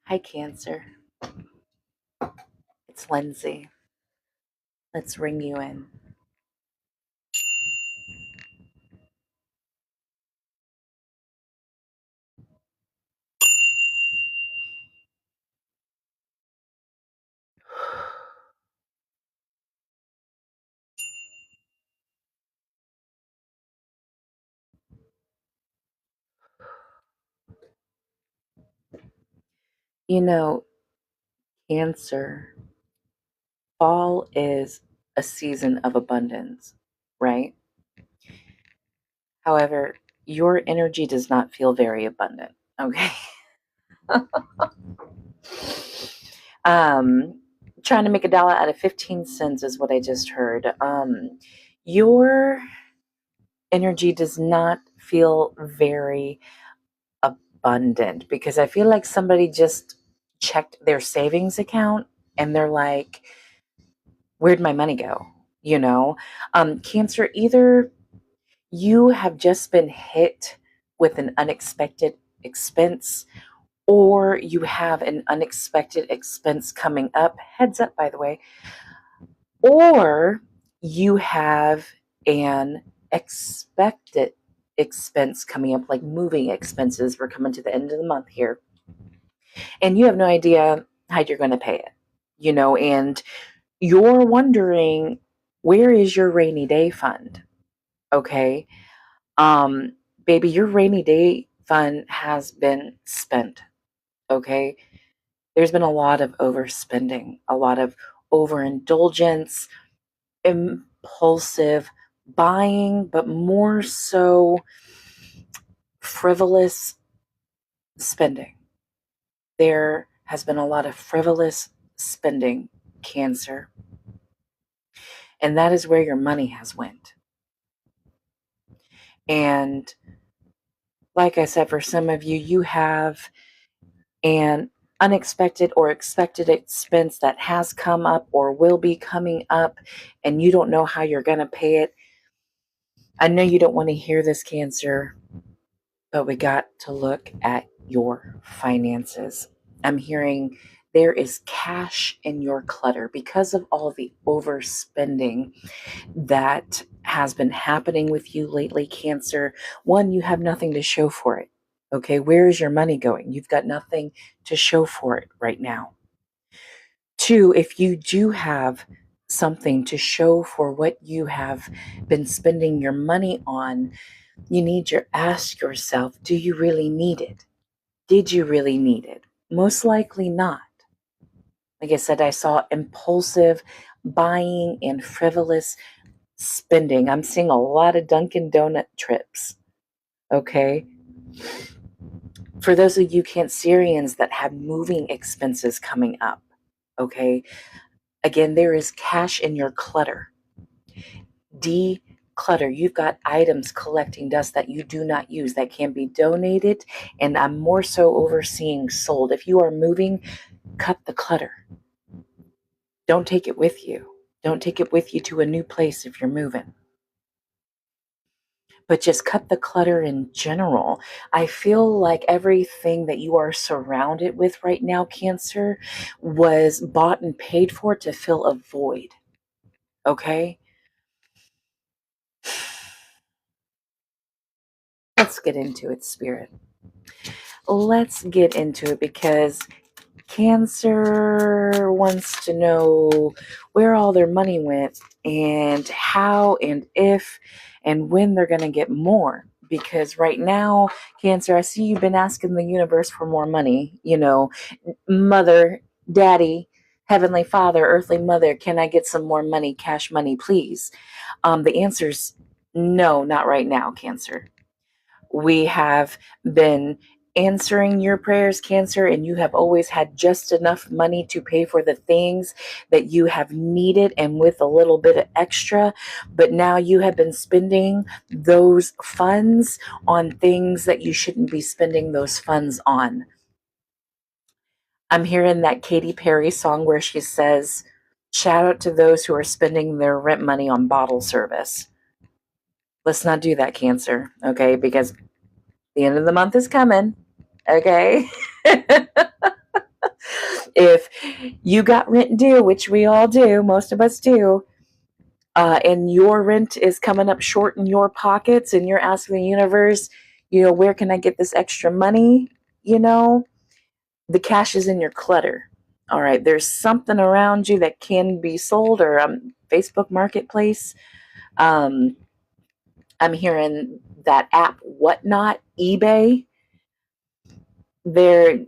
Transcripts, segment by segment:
Hi, Cancer. It's Lindsay. Let's ring you in. You know, Cancer, fall is a season of abundance, right? However, your energy does not feel very abundant, okay? um, Trying to make a dollar out of 15 cents is what I just heard. Your energy does not feel very abundant because I feel like somebody just checked their savings account and they're like, where'd my money go? You know, Cancer, either you have just been hit with an unexpected expense or you have an unexpected expense coming up. Heads up, by the way. Or you have an expected expense coming up, like moving expenses. We're coming to the end of the month here, and you have no idea how you're going to pay it, and you're wondering, where is your rainy day fund? Okay. Um, Baby, your rainy day fund has been spent. Okay. There's been a lot of overspending, a lot of overindulgence, impulsive buying, but more so frivolous spending. There has been a lot of frivolous spending, Cancer, and that is where your money has went. And like I said, for some of you, you have an unexpected or expected expense that has come up or will be coming up, and you don't know how you're going to pay it. I know you don't want to hear this, Cancer, but we got to look at your finances. I'm hearing there is cash in your clutter because of all the overspending that has been happening with you lately, Cancer. One, you have nothing to show for it. Okay, where is your money going? You've got nothing to show for it right now. Two, if you do have something to show for what you have been spending your money on, you need to ask yourself, do you really need it? Did you really need it? Most likely not. Like I said, I saw impulsive buying and frivolous spending. I'm seeing a lot of Dunkin' Donut trips. Okay. For those of you Cancerians that have moving expenses coming up, okay, again, there is cash in your clutter. Declutter. You've got items collecting dust that you do not use that can be donated, and I'm more so overseeing sold. If you are moving, cut the clutter. Don't take it with you. Don't take it with you to a new place if you're moving. But just cut the clutter in general. I feel like everything that you are surrounded with right now, Cancer, was bought and paid for to fill a void. Okay? Let's get into it, Spirit. Let's get into it because Cancer wants to know where all their money went and how and if and when they're going to get more. Because right now, Cancer, I see you've been asking the universe for more money. Mother, daddy, heavenly father, earthly mother, can I get some more money, cash money, please? The answer's no, not right now, Cancer. We have been answering your prayers, Cancer, and you have always had just enough money to pay for the things that you have needed and with a little bit of extra. But now you have been spending those funds on things that you shouldn't be spending those funds on. I'm hearing that Katy Perry song where she says, shout out to those who are spending their rent money on bottle service. Let's not do that, Cancer, okay? Because the end of the month is coming. Okay. If you got rent due, which we all do, most of us do, and your rent is coming up short in your pockets, and you're asking the universe, where can I get this extra money? The cash is in your clutter. All right, there's something around you that can be sold, or Facebook Marketplace. Um, I'm hearing that app, Whatnot, eBay. They're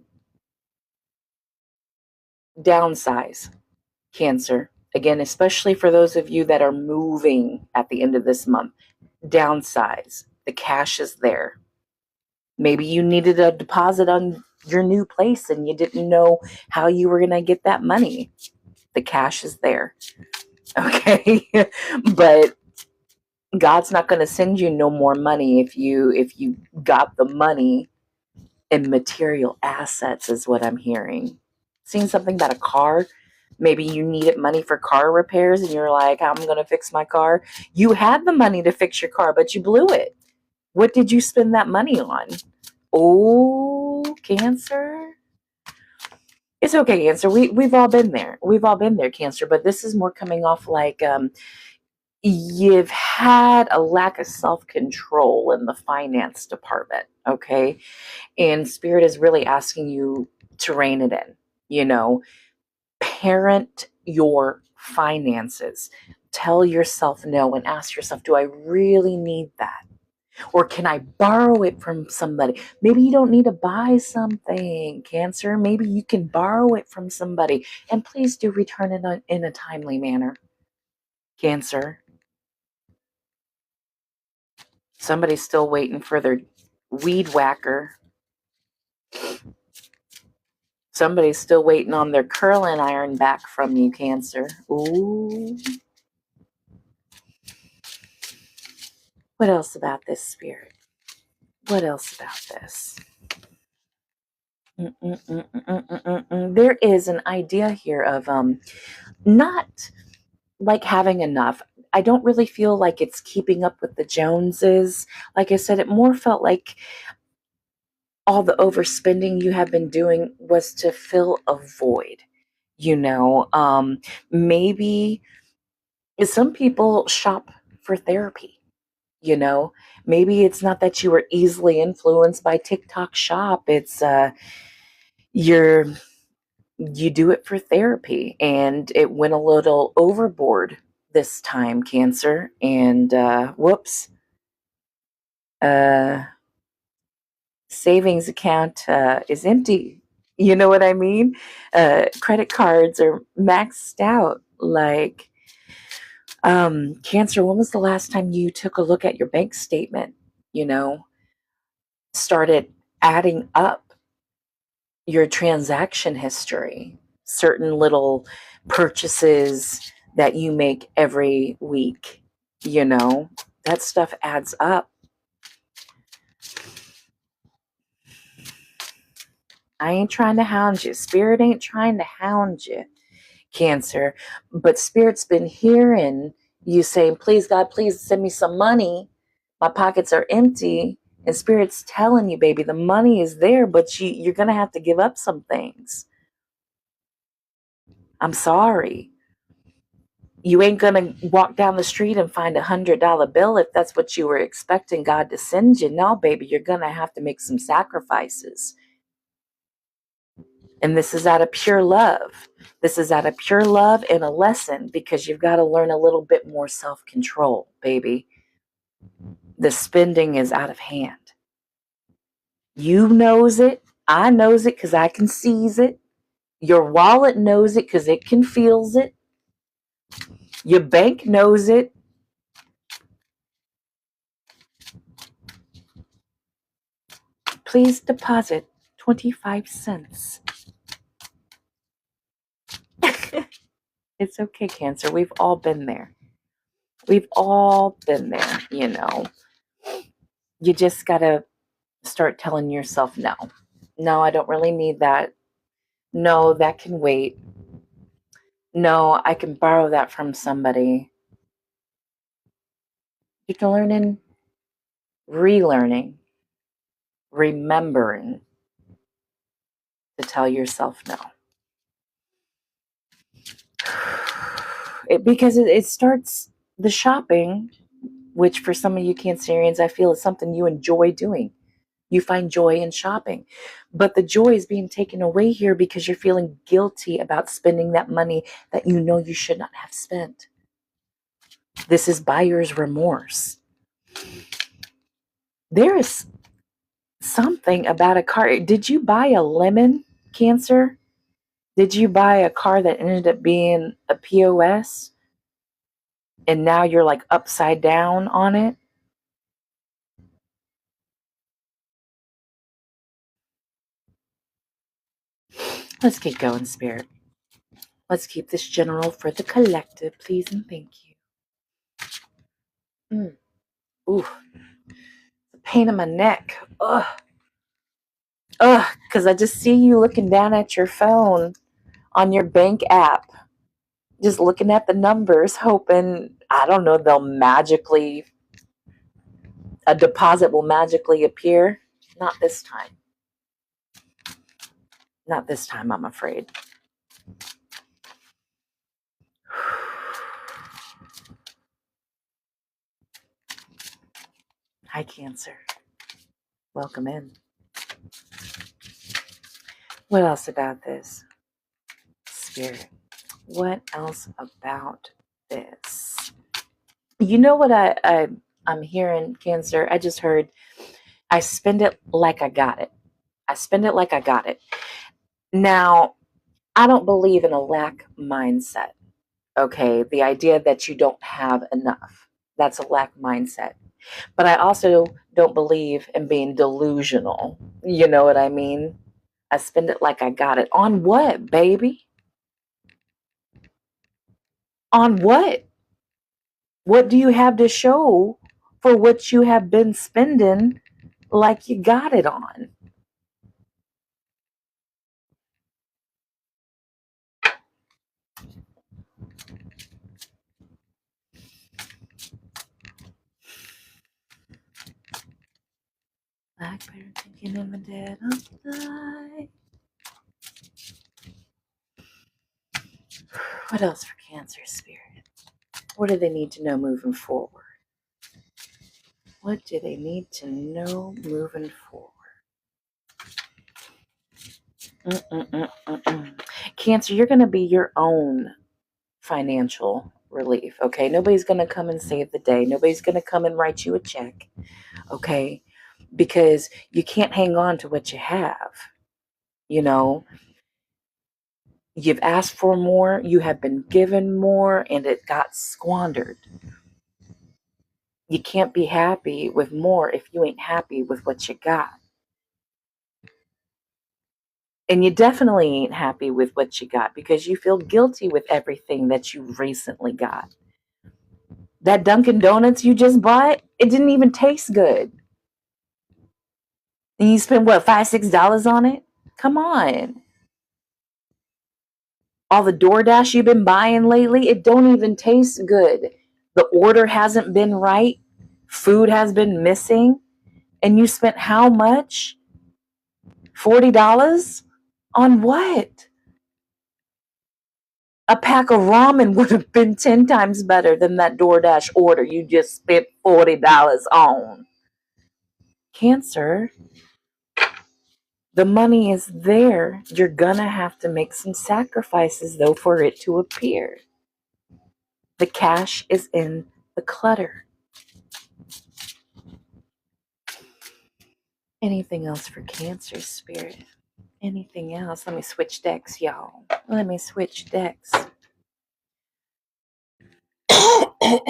downsize, Cancer. Again, especially for those of you that are moving at the end of this month, downsize. The cash is there. Maybe you needed a deposit on your new place and you didn't know how you were going to get that money. The cash is there. Okay. But God's not going to send you no more money if you got the money in material assets, is what I'm hearing. Seeing something about a car. Maybe you needed money for car repairs and you're like, I'm going to fix my car. You had the money to fix your car, but you blew it. What did you spend that money on? Oh, Cancer. It's okay, Cancer. We've all been there. We've all been there, Cancer. But this is more coming off like you've had a lack of self-control in the finance department, okay? And Spirit is really asking you to rein it in, parent your finances. Tell yourself no and ask yourself, do I really need that? Or can I borrow it from somebody? Maybe you don't need to buy something, Cancer. Maybe you can borrow it from somebody. And please do return it in a timely manner, Cancer. Somebody's still waiting for their weed whacker. Somebody's still waiting on their curling iron back from you, Cancer. Ooh. What else about this, Spirit? What else about this? There is an idea here of not like having enough. I don't really feel like it's keeping up with the Joneses. Like I said, it more felt like all the overspending you have been doing was to fill a void. Maybe some people shop for therapy. you know Maybe it's not that you were easily influenced by TikTok shop. It's you're you do it for therapy, and it went a little overboard this time, Cancer. And whoops, uh savings account is empty. You know what I mean? Credit cards are maxed out. Like, Cancer, when was the last time you took a look at your bank statement? You know, started adding up your transaction history, certain little purchases that you make every week. That stuff adds up. I ain't trying to hound you. Spirit ain't trying to hound you, Cancer. But Spirit's been hearing you saying, please, God, please send me some money. My pockets are empty. And Spirit's telling you, baby, the money is there, but you're going to have to give up some things. I'm sorry. You ain't going to walk down the street and find $100 bill if that's what you were expecting God to send you. No, baby, you're going to have to make some sacrifices. And this is out of pure love. This is out of pure love and a lesson, because you've got to learn a little bit more self-control, baby. The spending is out of hand. You knows it. I knows it because I can seize it. Your wallet knows it because it can feels it. Your bank knows it. Please deposit 25 cents. It's okay, Cancer. We've all been there. We've all been there, You just got to start telling yourself no. No, I don't really need that. No, that can wait. No, I can borrow that from somebody. You're learning, relearning, remembering to tell yourself no. Because it starts the shopping, which for some of you Cancerians, I feel is something you enjoy doing. You find joy in shopping. But the joy is being taken away here because you're feeling guilty about spending that money that you know you should not have spent. This is buyer's remorse. There is something about a car. Did you buy a lemon, Cancer? Did you buy a car that ended up being a POS and now you're like upside down on it? Let's keep going, Spirit. Let's keep this general for the collective, please and thank you. Ooh, the pain in my neck. Ugh. Because I just see you looking down at your phone on your bank app, just looking at the numbers, hoping, I don't know, a deposit will magically appear. Not this time. Not this time, I'm afraid. Hi, Cancer. Welcome in. What else about this? Spirit. What else about this? You know what I'm hearing, Cancer? I just heard, I spend it like I got it. I spend it like I got it. Now, I don't believe in a lack mindset. Okay, the idea that you don't have enough. That's a lack mindset. But I also don't believe in being delusional. You know what I mean? I spend it like I got it. On what, baby? On what? What do you have to show for what you have been spending like you got it on? Blackbird thinking in the dead of night. What else for Cancer, Spirit? What do they need to know moving forward? What do they need to know moving forward? Cancer, you're going to be your own financial relief, okay? Nobody's going to come and save the day. Nobody's going to come and write you a check, okay? Because you can't hang on to what you have. You know, you've asked for more, you have been given more, and it got squandered. You can't be happy with more if you ain't happy with what you got. And you definitely ain't happy with what you got because you feel guilty with everything that you recently got. That Dunkin' Donuts you just bought, it didn't even taste good. And you spent what, $5, $6 on it? Come on. All the DoorDash you've been buying lately, it don't even taste good. The order hasn't been right. Food has been missing. And you spent how much? $40? On what? A pack of ramen would have been 10 times better than that DoorDash order you just spent $40 on. Cancer, the money is there. You're gonna have to make some sacrifices, though, for it to appear. The cash is in the clutter. Anything else for Cancer, Spirit? Anything else? Let me switch decks, y'all. Let me switch decks.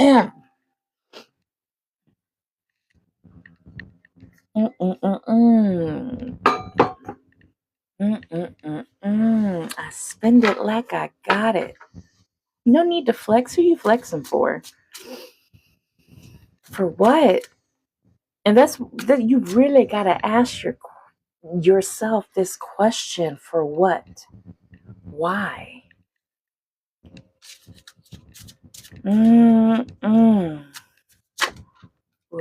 I spend it like I got it. No need to flex. Who you flexing for? For what? And that's that you really gotta ask yourself this question: for what? Why? Oh,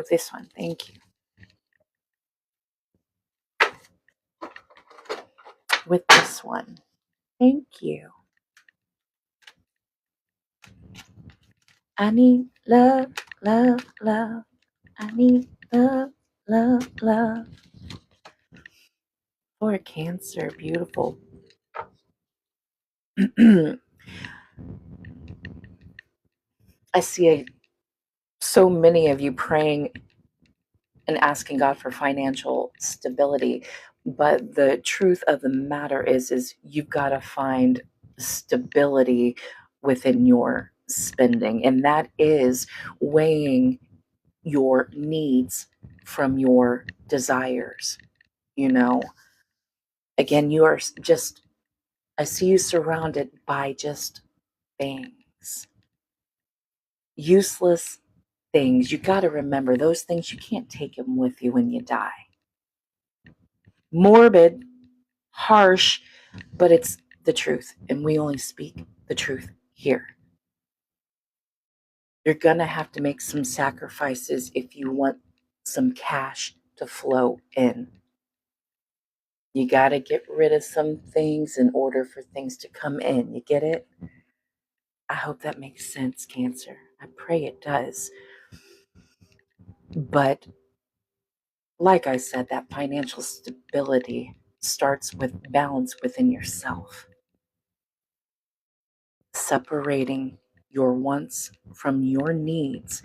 this one. Thank you. With this one. Thank you. I need love, love, love. I need love, love, love. For Cancer, beautiful. I see so many of you praying and asking God for financial stability. But the truth of the matter is you've got to find stability within your spending. And that is weighing your needs from your desires. You know, again, you are just, I see you surrounded by just things, useless things. You got to remember those things, you can't take them with you when you die. Morbid, harsh, but it's the truth. And we only speak the truth here. You're going to have to make some sacrifices if you want some cash to flow in. You got to get rid of some things in order for things to come in. You get it? I hope that makes sense, Cancer. I pray it does. But like I said, that financial stability starts with balance within yourself. Separating your wants from your needs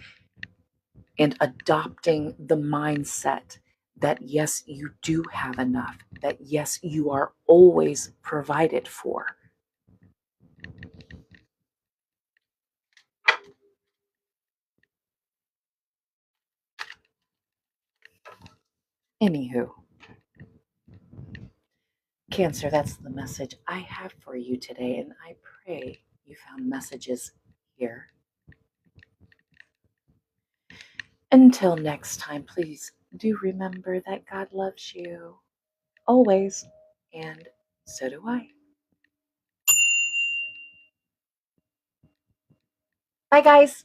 and adopting the mindset that yes, you do have enough, that yes, you are always provided for. Anywho, Cancer, that's the message I have for you today, and I pray you found messages here. Until next time, please do remember that God loves you always, and so do I. Bye, guys.